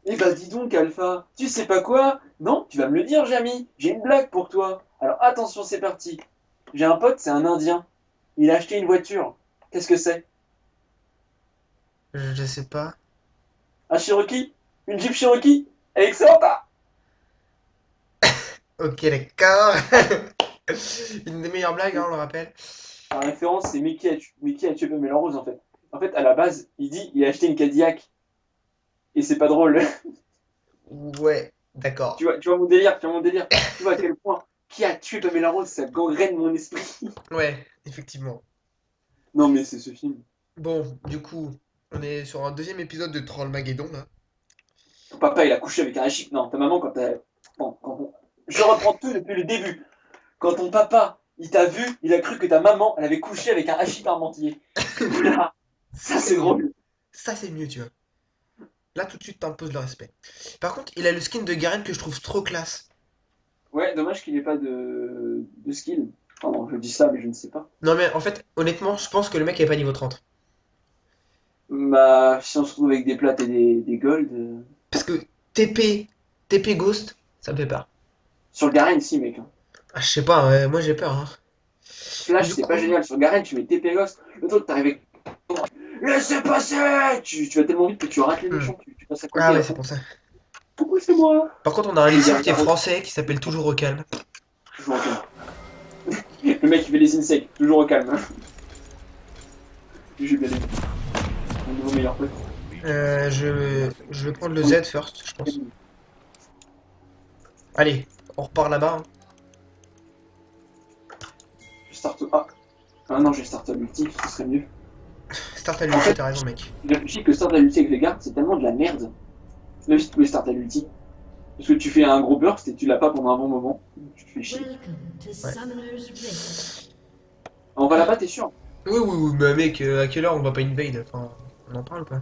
Eh bah dis donc, Alpha, tu sais pas quoi? Non, tu vas me le dire, Jamy. J'ai une blague pour toi. Alors attention, c'est parti. J'ai un pote, c'est un Indien. Il a acheté une voiture. Qu'est-ce que c'est? Je sais pas. Un Cherokee? Une Jeep Cherokee? Elle est excellente, hein. Ok, d'accord. Une des meilleures blagues, hein, on le rappelle. La référence, c'est Mickey a tué Pamela Rose, en fait. En fait, à la base, il a acheté une Cadillac. Et c'est pas drôle. Ouais, d'accord. Tu vois mon délire, tu vois mon délire. Tu vois à quel point qui a tué Pamela Rose, ça gangrène mon esprit. Ouais, effectivement. Non, mais c'est ce film. Bon, du coup, on est sur un deuxième épisode de Trollmageddon, là. Ton papa, il a couché avec un hachis. Non, ta maman, quand t'as. Bon, je reprends tout depuis le début. Quand ton papa, il t'a vu, il a cru que ta maman, elle avait couché avec un hachis parmentier. Là, Ça, ça c'est c'est mieux. drôle. Ça, c'est mieux, tu vois. Là, tout de suite, t'imposes le respect. Par contre, il a le skin de Garen que je trouve trop classe. Ouais, dommage qu'il ait pas de skill. Pardon, je dis ça, mais je ne sais pas. Non, mais en fait, honnêtement, je pense que le mec est pas niveau 30. Bah, si on se retrouve avec des plates et des golds. Parce que TP Ghost, ça me fait peur. Sur le Garen, si, mec, hein. Ah, je sais pas, moi j'ai peur, hein. Flash, Du c'est pas coup, génial. Sur Garen, tu mets TP Ghost. Le truc, t'arrives avec. Laissez passer! Tu vas tellement vite que tu rates les hmm. méchants, tu passes à Ah côté ouais, après. c'est pour ça. Pourquoi c'est moi? Par contre, on a un Lee Le Sin qui est Gargaro, français, qui s'appelle Toujours au calme. toujours au calme. Le mec, il fait les insectes, toujours au calme. J'ai bien aimé. Mon nouveau meilleur pote. Je vais prendre le Z first, je pense. Allez, on repart là-bas, hein. Je start. Ah non, j'ai start à l'ulti, ce serait mieux. Start à En l'ulti, fait, t'as raison, mec. j'ai réfléchi que start à l'ulti avec les gardes, c'est tellement de la merde. Même si tu pouvais start à l'ulti. Parce que tu fais un gros burst et tu l'as pas pendant un bon moment. Tu te fais chier. Ouais. On va là-bas, t'es sûr? Oui, oui, oui, mais mec, à quelle heure on va pas invade? Enfin, on en parle ou pas?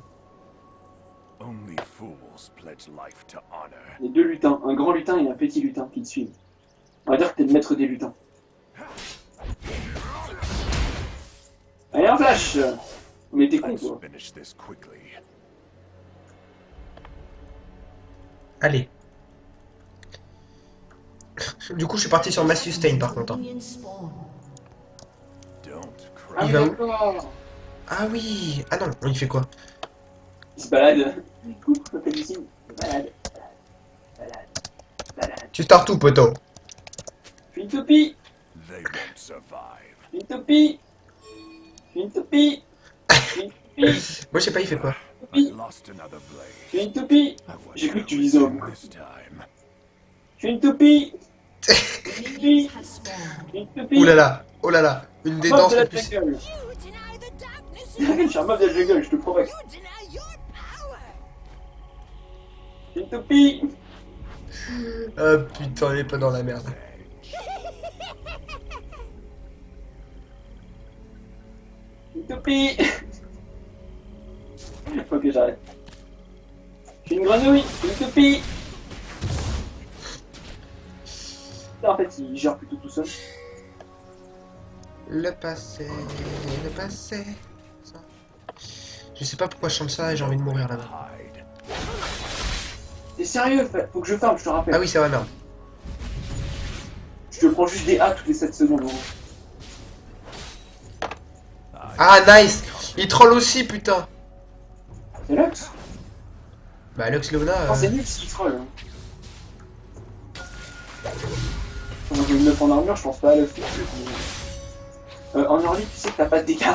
Only fools pledge life to honor. Il y a deux lutins, un grand lutin et un petit lutin qui te suivent. On va dire que t'es le maître des lutins. Allez, un flash! Mais t'es con, Let's toi. finish this quickly. Allez. Du coup, je suis parti sur Mass Sustain par contre, hein. Don't Ah Il oui, cry. va où? d'accord. Ah oui! Ah non, il fait quoi? Il se balade. Coucou, t'as du signe. Balade, balade, balade. Tu starts où, poto? Fais une toupie! They won't survive. Fais une toupie! Fais une toupie! Fais une toupie! Moi, je sais pas, il fait quoi? I Toupie! lost another Fais blade. une toupie! I J'ai wonder cru que tu who disais is un in mot. this time. Fais une toupie! Fais une toupie! Fais une Ouh là toupie! là! Oh là là! Une des Mob danses de les la plus... jungle! You deny the darkness Je suis un mob de la jungle, je te provoque. You deny your power. Fais une toupie! Ah putain, on est pas dans la merde. Fais une toupie! Ok, j'arrête. Fais une grenouille! Fais une toupie! Là, en fait, il gère plutôt tout seul. Le passé, le passé. Ça. Je sais pas pourquoi je chante ça et j'ai envie de mourir là-bas. Hide. T'es sérieux? Faut que je farm, je te rappelle. Ah oui, c'est vrai, merde. Je te prends juste des A toutes les 7 secondes. Gros. Ah, nice! Il troll aussi, putain! C'est Lux? Bah, Lux Leona... Non, c'est nul s'il troll. Hein. Quand j'ai une 9 en armure, je pense pas à Lux tout de suite. En early, tu sais que t'as pas de dégâts.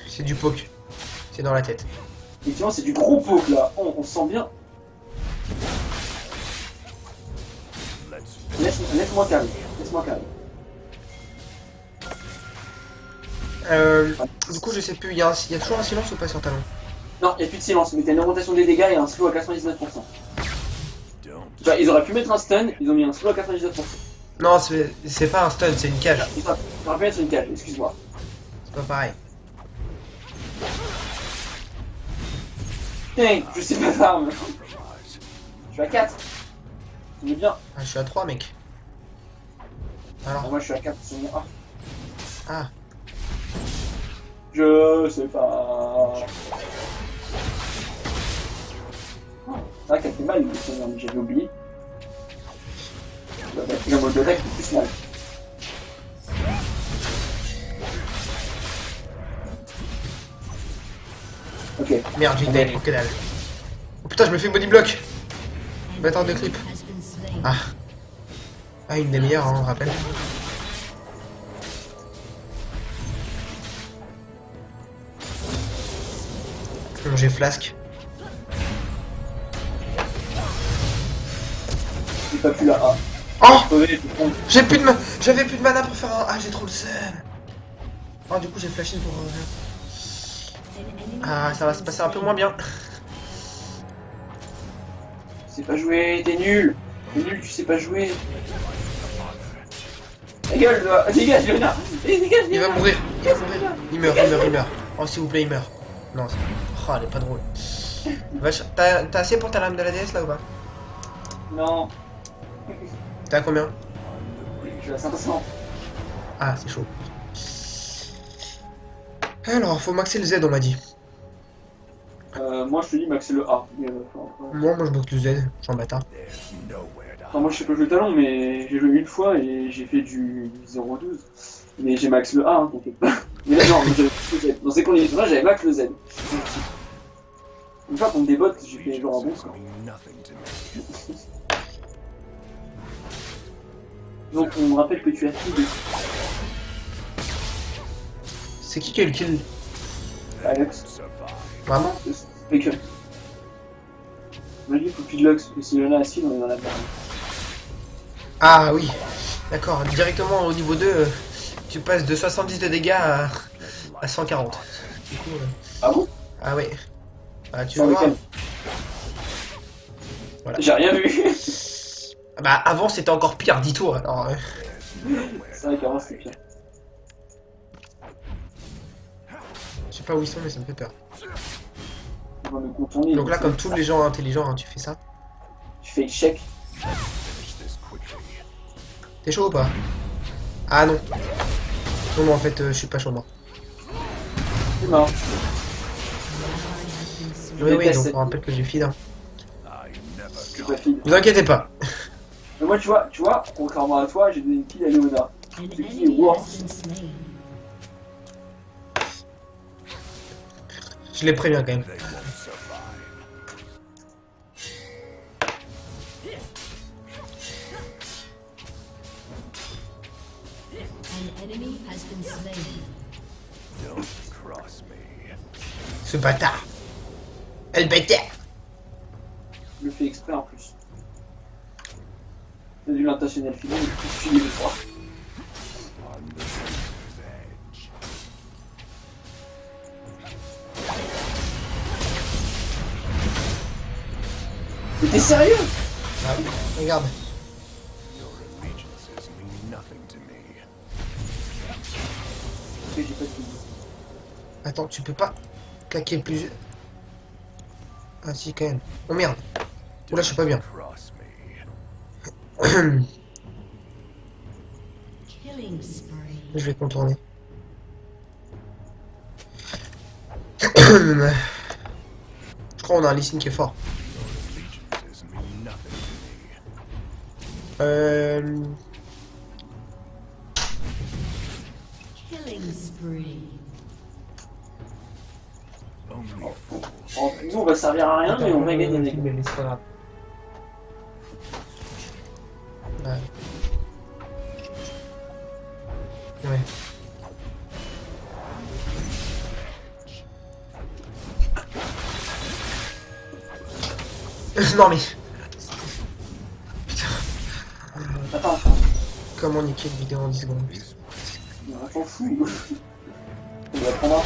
c'est du poke. C'est dans la tête. Effectivement, c'est du gros poke là. On se sent bien. Let's Laisse-moi calme. Laisse-moi calme. Du coup, je sais plus, il y a toujours un silence ou pas sur talon? Non, y a plus de silence, mais t'as une augmentation des dégâts et un slow à 99%. don't. Bah, ils auraient pu mettre un stun, ils ont mis un slow à 99%. Non, c'est pas un stun, c'est une cage. Ils auraient pu mettre une cage, excuse-moi. C'est pas pareil. Tiens, je sais pas farm. Compromise. Je suis à 4. On est bien. Ah, je suis à 3, mec. Ah, Alors, moi je suis à 4 sur mon A. ah, Je sais pas. C'est vrai qu'elle fait mal, mais j'avais oublié. La mode d'attaque fait plus mal. Ok. Merde, j'ai une dead, que dalle. Oh putain, je me fais body block. Bâtard de clip. Ah. Ah, une des meilleures, hein, on rappelle. Bon, j'ai flasque. J'ai pas pu la A. Oh, J'ai j'ai plus de j'avais plus de mana pour faire un. Ah, j'ai trop le seum. Oh, du coup, j'ai flashé pour. Ah, ça va se passer un peu moins bien. sais pas jouer, t'es nul. T'es nul, tu sais pas jouer. Ta gueule, toi. Dégage, Léonard. Dégage, Il va Léonard. mourir. Il va mourir. Il meurt, il meurt, il meurt. Oh, s'il vous plaît, il meurt. Non, oh, elle est pas drôle. Vache, t'as assez pour ta lame de la DS là ou pas? Non, T'as combien? je suis à 500. Ah, c'est chaud. Alors, faut maxer le Z, on m'a dit. Moi je te dis max c'est le A. Mais, Moi, je boxe le Z, je suis un bâtard. enfin, moi je sais pas jouer talon, mais j'ai joué une fois et j'ai fait du 0-12. Mais j'ai max le A, hein, t'inquiète pas. Mais là, non, j'avais max le Z. Dans ces conditions-là, j'avais max le Z. Une fois contre des bots, j'ai fait genre un bon score. Donc on me rappelle que tu as fait de C'est qui a eu le kill? Alex. Vraiment? Fait que. Vas-y, faut plus de Lux, parce que si Lena a Sil, on est dans la merde. Ah oui, d'accord. Directement au niveau 2, tu passes de 70 de dégâts à 140. Du coup, Ah bon? ah ouais. Ah, tu Sur vois. lequel? Voilà. J'ai rien vu. Ah bah, avant, c'était encore pire, dis-toi. Alors, C'est vrai qu'avant c'était pire. je sais pas où ils sont, mais ça me fait peur. On va me contourner. Donc là, comme tous les gens intelligents, hein, tu fais ça. Tu fais échec. T'es chaud ou pas? Ah non. Non, mais en fait, je suis pas chaud, moi. C'est mort. Oui, oui, déteste donc cette on rappelle que j'ai feed. Hein. Je suis pas fille. Vous inquiétez pas. Mais moi, tu vois, contrairement à toi, j'ai donné une kill à Léona. An Ce qui est enemy has worse. been slain. Je les préviens quand même. An enemy has been slain. Don't cross me. Ce bâtard. Elle bâtard. Je le fais exprès en plus. C'est du l'intentionnel final, je suis les trois. On the razor's edge. Mais t'es sérieux? Ah oui, regarde. Your allegiances mean nothing to me. Ok, j'ai pas de kill. Attends, tu peux pas claquer plus. Ah si, quand même. Oh merde. Oula, je suis pas bien. Cross me. Killing spree. Je vais contourner. Je crois qu'on a un Lee Sin qui est fort. Allegiances mean nothing to me. Killing spree. Only fools. En plus, nous on va servir à rien, mais on va gagner des Mais c'est pas grave. Ouais. Ouais. Non mais Attends, comment niquer une vidéo en 10 secondes? on s'en fout. On va prendre.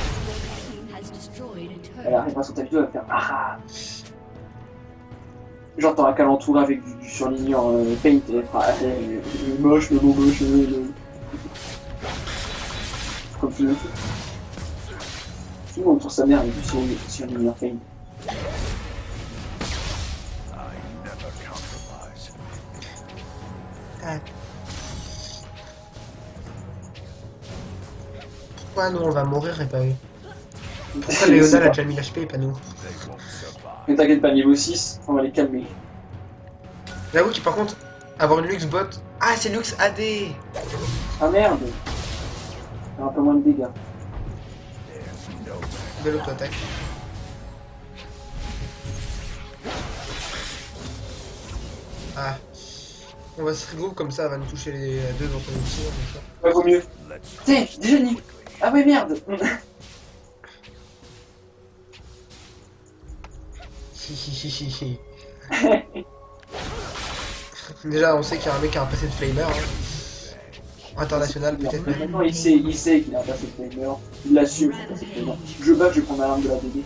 Team has destroyed a Elle turret. arrivera sur ta vidéo, elle va faire ah. Genre t'auras qu'à l'entourer avec du surligneur paint et elle fera moche, le mot moche, comme tu le fais. Sinon on entoure sa mère avec du surligneur paint. I never compromise. Ah. Pourquoi nous on va mourir et pas eux? Pourquoi Je sais Léona pas. a déjà mis l'HP et pas nous? They won't survive. Mais t'inquiète pas, niveau 6, on va les calmer. J'avoue que par contre, avoir une Lux bot. Ah, c'est Lux AD. Ah merde. Il y a un peu moins de dégâts. De l'auto-attaque. Ah. On va se regrouper comme ça, elle va nous toucher les deux dans son outil, comme ça. Ouais, vaut mieux. Tiens, déjà niveau. Ah ouais, merde. Hihihihi. Déjà, on sait qu'il y a un mec qui a un passé de flamer. Hein. International, peut-être même. Maintenant, il sait qu'il a un passé de flamer. Il l'assume, son passé de flamer. Je bug, je vais prendre l'arme de la DD.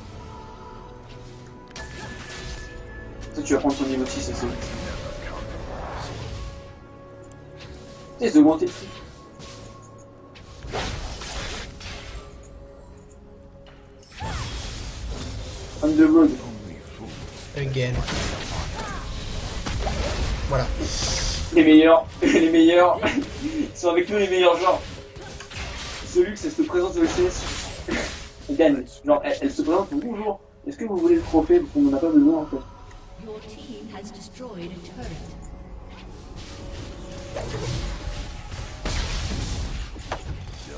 Toi, tu vas prendre ton niveau 6 aussi. Essaye d'augmenter le prix. On the road. Again. Voilà. Les meilleurs, les meilleurs. Ils sont avec nous les meilleurs genres. Celui qui se présente au CS gagne. Genre, elle se présente, bonjour. Est-ce que vous voulez le trophée? Parce qu'on n'en a pas besoin en fait. Your team has destroyed a turret.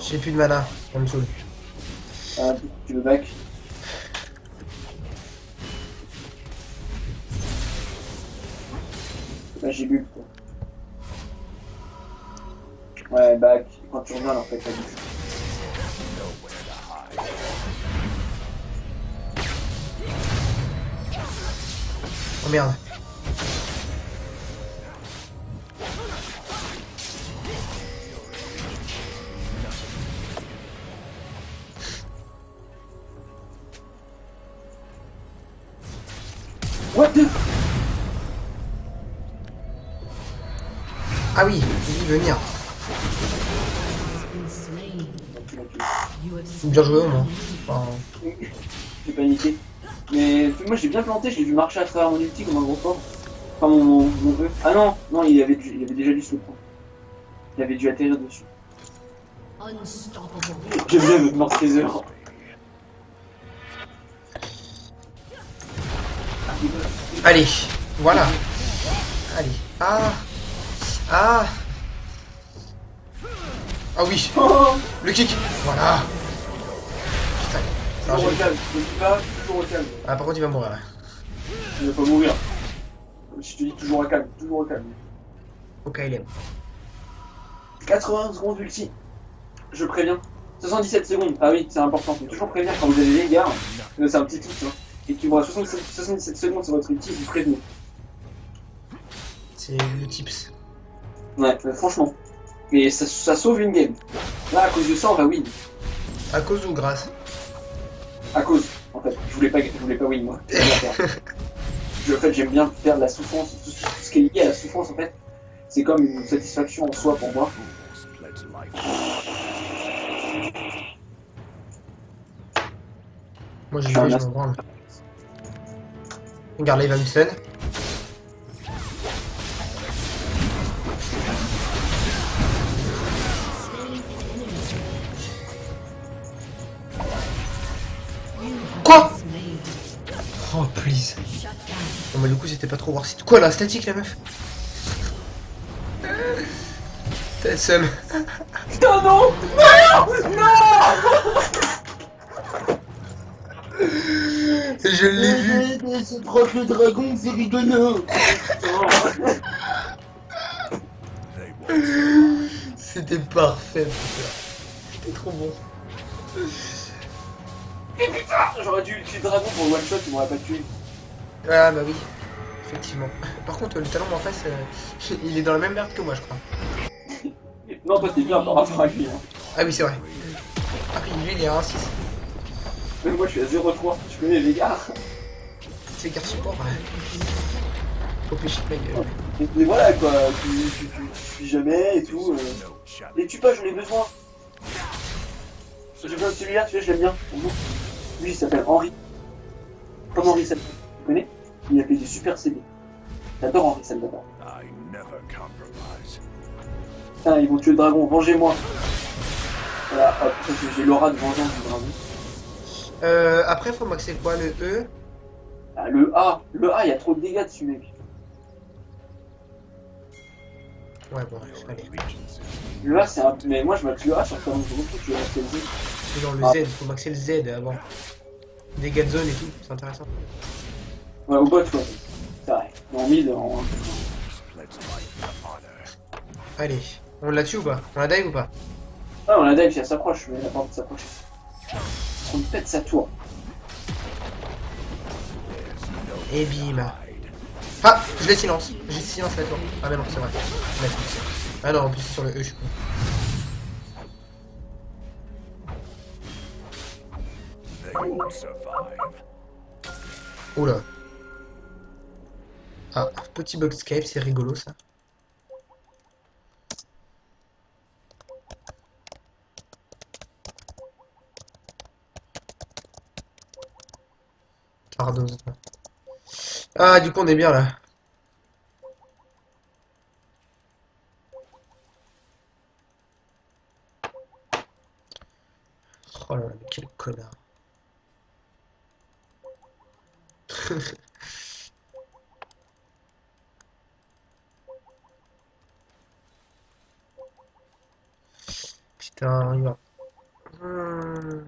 J'ai plus de mana, on me saoule. Ah, tu veux back? Là j'ai bu quoi. Ouais, back. Quand tu reviens en fait, t'as bu. Oh merde. What the? Ah oui, il dit venir. Has been slain. You have Bien joué au moins. Enfin, J'ai paniqué. Mais moi j'ai bien planté, je l'ai vu marcher à travers mon ulti comme un gros porc. Enfin mon vœu. Ah non, non, il avait déjà dû se le prendre. Il avait dû atterrir dessus. unstoppable. J'aime bien notre North Kaiser. allez, voilà. Allez. Ah. Ah. Ah oui, Oh, le kick. Voilà. Putain. Alors, toujours au j'ai- calme, ne dis pas, toujours au calme. Ah, par contre, il va mourir là. Il va pas mourir. Je te dis toujours au calme, toujours au calme. Ok, il est. 80 secondes ulti. Je préviens. 77 secondes. Ah oui, c'est important. Faut toujours prévenir quand vous avez des gars. C'est un petit tips. Hein. Et qu'il vous reste 77 secondes sur votre ulti, vous prévenez. C'est le tips. Ouais, franchement. Mais ça sauve une game. Là, à cause de ça, on va win. À cause ou grâce? À cause, en fait. Je voulais pas win, moi. Je voulais la perdre. En fait, j'aime bien faire de la souffrance. Tout ce qui est lié à la souffrance, en fait, c'est comme une satisfaction en soi pour moi. Moi, je vais, je me branle. Regarde, là, il va me stun. Quoi? Oh, please. Bon, bah, du coup, c'était pas trop voir si. Quoi, la statique, la meuf? T'as le seum. Putain, non! Je l'ai vu. C'est trop le dragon, c'est rigolo! C'était parfait, putain. C'était trop bon. J'aurais dû tuer le dragon pour le one shot, il m'aurait pas tué. Ah, bah oui. Effectivement. Par contre, le talon en face, il est dans la même merde que moi, je crois. Non, toi t'es bien par rapport à lui. Hein. Ah oui, c'est vrai. Ah oui, lui, il est à 1-6. Même moi je suis à 0-3, tu connais les gars. C'est guerre support, ouais. Faut pécher de ma gueule. Mais voilà quoi, tu suis jamais et tout. Les tue pas, j'en ai besoin. J'ai besoin de celui-là, celui-là je l'aime bien. Lui il s'appelle Henri. Comme Henri Salvador. Tu connais? Il a fait des super CD. J'adore Henri Salvador. I never compromise. Putain, ils vont tuer le dragon, vengez-moi. Voilà, hop, j'ai l'aura de vengeance du dragon. Après, faut maxer quoi? Le E? Ah, le A, il y a trop de dégâts dessus, mec. Ouais, bon, Your allez. allegiance is Le A, c'est un. Mais moi, je max le A sur Talon, je trouve que tu vas maxer le Z. C'est dans le Ah. Z, faut maxer le Z avant. Dégâts de zone et tout, c'est intéressant. Ouais, au bot, ouais. C'est vrai. En mid, en. pledge life to honor. Allez, on l'a tue ou pas? On la dive ou pas? Ah, on a dive si elle s'approche, mais elle a pas envie de s'approcher. On pète sa tour. Et bim. Ah, je l'ai silence. J'ai silence la tour. Ah mais non, c'est vrai. Je l'ai silencé. Ah non, en plus c'est sur le E, je suis con. They won't survive. Oula. Ah, petit bug Skype, c'est rigolo ça. Pardon. Ah, du coup on est bien là. Oh là là, mais quel connard. Putain, il va. Hmm.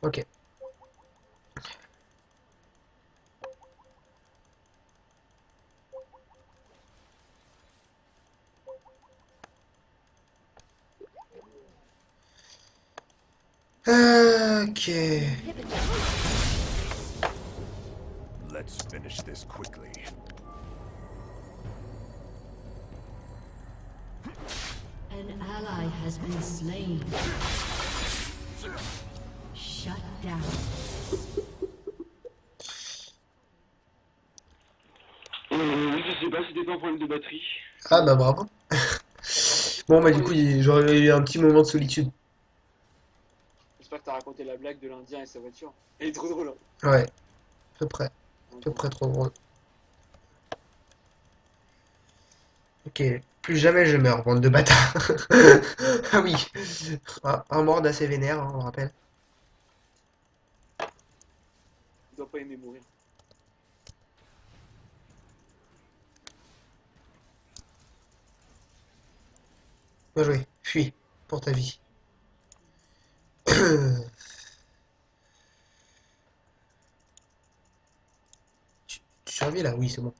Ok. Ok. Let's finish this quickly. An ally has been slain. Shut down. Je sais pas, c'était pas un problème de batterie. Ah bah bravo. Bon bah du coup j'aurais eu un petit moment de solitude. J'espère que t'as raconté la blague de l'Indien et sa voiture. Elle est trop drôle. Ouais, à peu près. À peu près trop drôle. Ok, plus jamais je meurs, bande de bâtards. Ah oui, un mord assez vénère, hein, on rappelle. Il doit pas aimer mourir. Bien joué, fuis, pour ta vie. Tu survis là? Oui, c'est bon.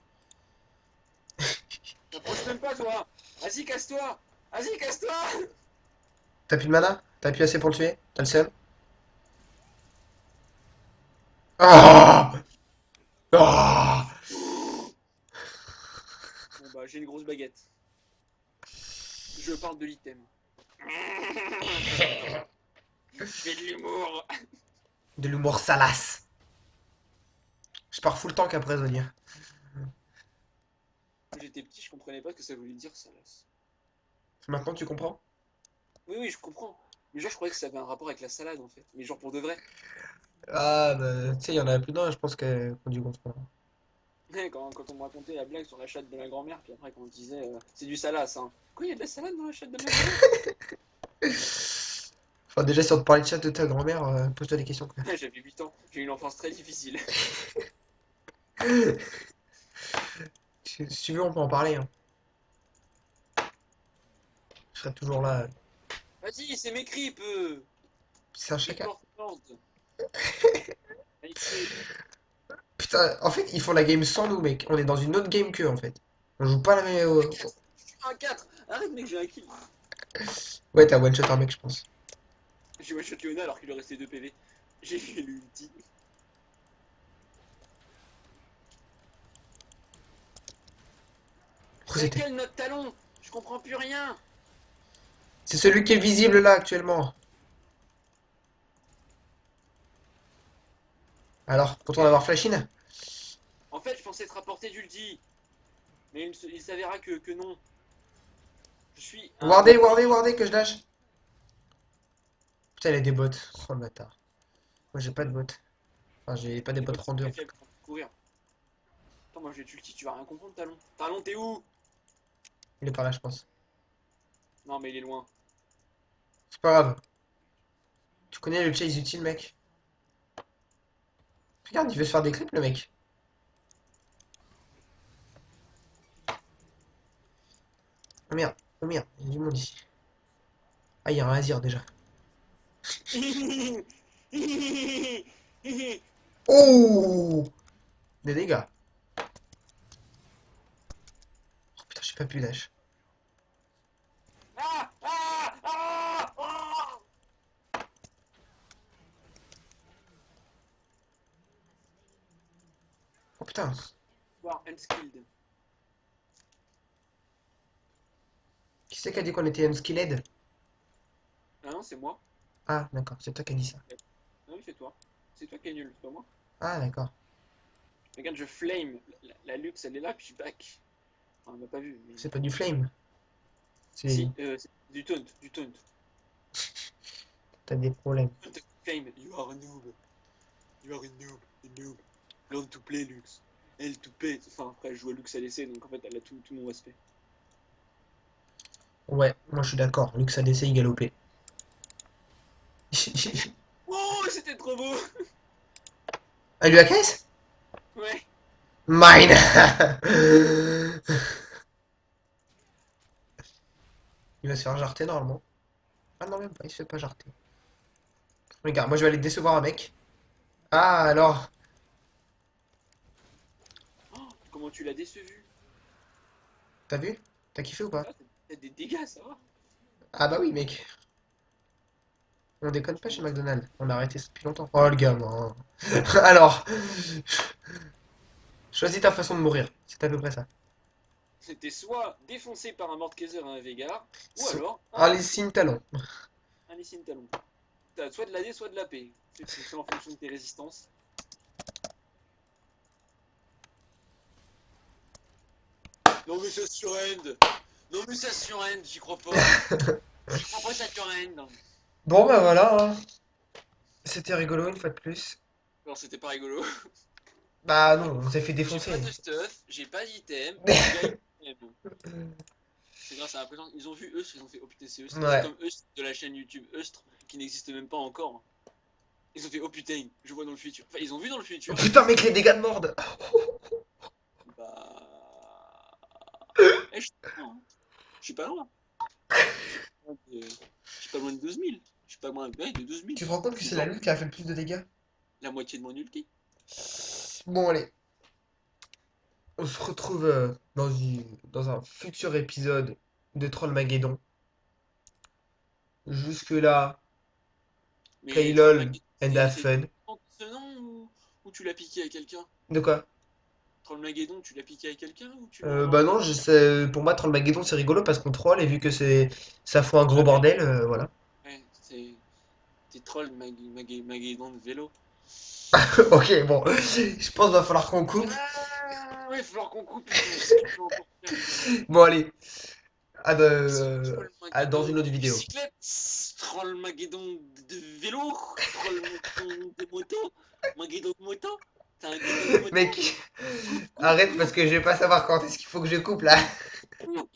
T'approches même pas, toi. Vas-y, casse-toi. Vas-y, casse-toi. T'as plus de mana? T'as plus assez pour le tuer? T'as le seum? Ah! Ah! Bon bah, j'ai une grosse baguette. Je parle de l'item. Je fais de l'humour. De l'humour salace. Je pars full tank après Zonia. Quand j'étais petit, je comprenais pas ce que ça voulait dire, ça lasse. Maintenant tu comprends? Oui, oui, je comprends. Mais genre, je croyais que ça avait un rapport avec la salade, en fait. Mais genre, pour de vrai. Ah bah tu sais, il y en a plus d'un, je pense qu'on du comprendre. Ouais, quand on me racontait la blague sur la chatte de ma grand-mère, puis après, quand on disait c'est du salace, hein. Quoi, il y a de la salade dans la chatte de ma grand-mère? Enfin déjà si on te parlait de chat de ta grand-mère, pose-toi des questions quoi. J'avais 8 ans. J'ai eu une enfance très difficile. Si tu veux on peut en parler, hein. Je serai toujours là. Vas-y, c'est mes creeps. C'est un chacun. Report Lord. Allez, Putain, en fait ils font la game sans nous mec. On est dans une autre game qu'eux en fait. On joue pas la même. un 4. Arrête, mec, j'ai un kill. Ouais t'as one shot un mec je pense. J'ai one shot Leona alors qu'il lui restait 2 PV. J'ai fait l'ulti. Oh, C'est c'était- quel notre talon? Je comprends plus rien. C'est celui qui est visible là actuellement. Alors, content d'avoir flashine? En fait, je pensais être rapporté d'ulti. Mais il s'avéra que non. Je suis un. Wardé, wardé, wardé que je lâche. Putain, il a des bots. Oh le bâtard. Moi j'ai pas de bots. Enfin, j'ai pas des bots C'est très random. faible pour courir. Attends, moi j'ai ulti, tu vas rien comprendre, talon. Talon, t'es où? Il est par là, je pense. Non, mais il est loin. C'est pas grave. Tu connais le chase utile, mec? Regarde, il veut se faire des creeps, le mec. Oh merde, il y a du monde ici. Ah, il y a un Azir déjà. Oh! Des dégâts. Oh putain, j'ai pas pu dash. Ah, ah, ah, ah. Oh putain. War unskilled. Qui c'est qui a dit qu'on était unskilled? Ah non, c'est moi. Ah, d'accord, c'est toi qui as dit ça. Non, c'est toi. C'est toi qui es nul, c'est pas moi. Ah, d'accord. Regarde, je flame. La luxe, elle est là, puis je suis back. Enfin, on m'a pas vu. Mais... C'est pas du flame. C'est. Si, c'est du taunt, du taunt. T'as des problèmes. Flame, you are a noob. You are a noob. Learn to play, Lux. Elle to pay. Enfin, après, elle joue à Lux à l'essai, donc en fait, elle a tout mon respect. Ouais, moi je suis d'accord. Lux ADC, il galopait. Oh, c'était trop beau. Ah, lui a caisse? Ouais. Mine! Il va se faire jarter normalement. Ah non, même pas, il se fait pas jarter. Regarde, moi je vais aller décevoir un mec. Ah, alors. Oh, comment tu l'as déçu? T'as vu? T'as kiffé ou pas? Ah, t'as des dégâts, ça va. Ah bah oui, mec. On déconne pas chez McDonald's. On a arrêté ça depuis longtemps. Oh, le gamin. Alors, choisis ta façon de mourir. C'est à peu près ça. C'était soit défoncé par un Mordekaiser et un Veigar, ou So- alors Allez, signe talon. un Lee Talon. T'as soit de l'AD, soit de la P. C'est en fonction de tes résistances. Non mais ça surend. Non mais ça surend, j'y crois pas. J'y crois pas, ça surend. Bon, bah voilà, hein. C'était rigolo une fois de plus. Alors c'était pas rigolo. Bah non, on s'est fait J'ai défoncer. pas de stuff, j'ai pas d'item, j'ai pas d'item. C'est grâce à la présence. Ils ont vu Eustre, ils ont fait oh putain c'est Eustre. Ouais. C'est comme Eustre de la chaîne YouTube Eustre qui n'existe même pas encore. Ils ont fait oh putain, je vois dans le futur. Enfin ils ont vu dans le Oh, futur. putain, mec, les dégâts de morde. Bah. Eh, je suis pas loin. Hein. Je suis pas loin. Je suis pas loin de 12 000. Je suis pas loin ouais, de 12 000. Tu te rends compte que c'est la lutte qui a fait le plus de dégâts? La moitié de mon ulti. Bon, allez. On se retrouve dans un futur épisode de Trollmageddon. Jusque-là, play Mais lol Trollmageddon, and have c'est fun. ce nom ou tu l'as piqué à quelqu'un? De quoi? Trollmageddon, tu l'as piqué à quelqu'un ou tu Bah l'as. non, pour moi, Trollmageddon, c'est rigolo parce qu'on troll et vu que ça fout un gros bordel, voilà. Ouais, c'est Trollmageddon de vélo. Ok, bon, je pense qu'il va falloir qu'on coupe. Ah, ouais, il va falloir qu'on coupe. Bon, allez, dans Trollmageddon une autre de vidéo. bicyclette, Trollmageddon de vélo, Trollmageddon de moto, Mageddon de moto. T'as un guido de moto. Mec, arrête parce que je vais pas savoir quand est-ce qu'il faut que je coupe là. Coupe.